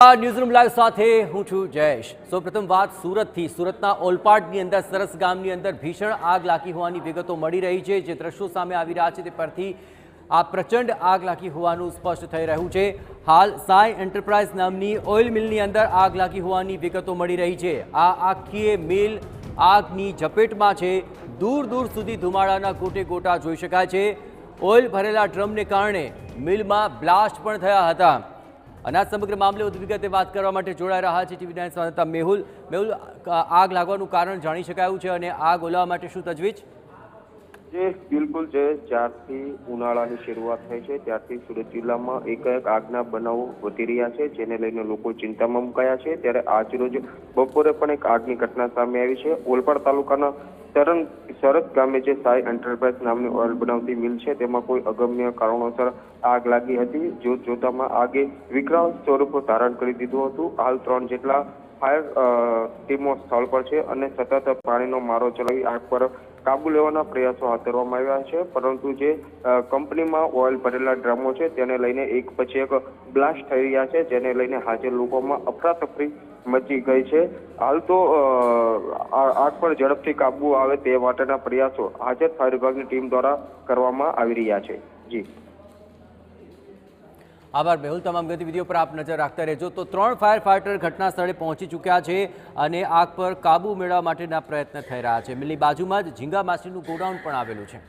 Newsroom live સાથે હું છું જયેશ। સૌપ્રથમ વાત સુરતથી। સુરતના ઓલપાડની અંદર સરસ ગામની અંદર ભીષણ આગ લાગી હોવાની વિગતો મળી રહી છે। જે દ્રશ્યો સામે આવી રહ્યા છે તે પરથી આ પ્રચંડ આગ લાગી હોવાનું સ્પષ્ટ થઈ રહ્યું છે। હાલ સાઈ એન્ટરપ્રાઇઝ નામની ઓઇલ મિલની અંદર આગ લાગી હોવાની વિગતો મળી રહી છે। આ આખી મિલ આગની ઝપેટમાં છે। દૂર દૂર સુધી ધુમાડાના ગોટે ગોટા જોઈ શકાય છે। ઓઇલ ભરેલા ડ્રમને કારણે મિલમાં બ્લાસ્ટ પણ થયા હતા। અને આ સમગ્ર મામલે વધુ વિગતે વાત કરવા માટે જોડાઈ રહ્યા છે ટીવી 9 સંવાદદાતા મેહુલ। મેહુલ, આગ લાગવાનું કારણ જાણી શકાયું છે અને આગ ઓલવવા માટે શું તજવીજ? જે બિલકુલ જે જ્યારથી ઉનાળાની શરૂઆત થઈ છે ત્યારથી સુરત જિલ્લામાં એકાએક આગના બનાવો વધી રહ્યા છે, જેને લઈને લોકો ચિંતામાં મુકાયા છે। ત્યારે આજરોજ બપોરે પણ એક આગની ઘટના સામે આવી છે। ઓલપાડ તાલુકાના સરસ ગામે જે સાઈ એન્ટરપ્રાઇઝ નામની ઓઇલ બનાવતી મિલ છે તેમાં કોઈ અગમ્ય કારણોસર આગ લાગી હતી। જોતજોતામાં આગે વિકરાળ સ્વરૂપ ધારણ કરી દીધું હતું। હાલ 3 જેટલા ફાયર ટીમો સ્થળ પર છે અને સતત પાણીનો મારો ચલાવી આગ પર કાબુ લેવાના પ્રયાસો હાથ ધરવામાં આવ્યા છે। પરંતુ જે કંપનીમાં ઓઇલ ભરેલા ડ્રમો છે તેને લઈને એક પછી એક બ્લાસ્ટ થઈ રહ્યા છે, જેને લઈને હાજર લોકોમાં અફરાતફરી મચી ગઈ છે। હાલ તો આગ પર ઝડપથી કાબુ આવે તે માટેના પ્રયાસો હાજર ફાયર વિભાગની ટીમ દ્વારા કરવામાં આવી રહ્યા છે। જી આભાર મેહુલ। તમામ ગતિવિધિઓ પર આપ નજર રાખતા રહેજો। તો 3 ફાયર ફાઇટર ઘટના સ્થળે પહોંચી ચૂક્યા છે અને આગ પર કાબુ મેળવવા માટેના પ્રયત્ન થઈ રહ્યા છે। મિલની બાજુમાં જ ઝીંગા માછલીનું ગોડાઉન પણ આવેલું છે।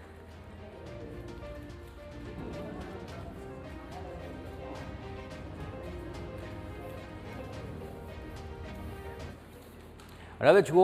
હવે જુઓ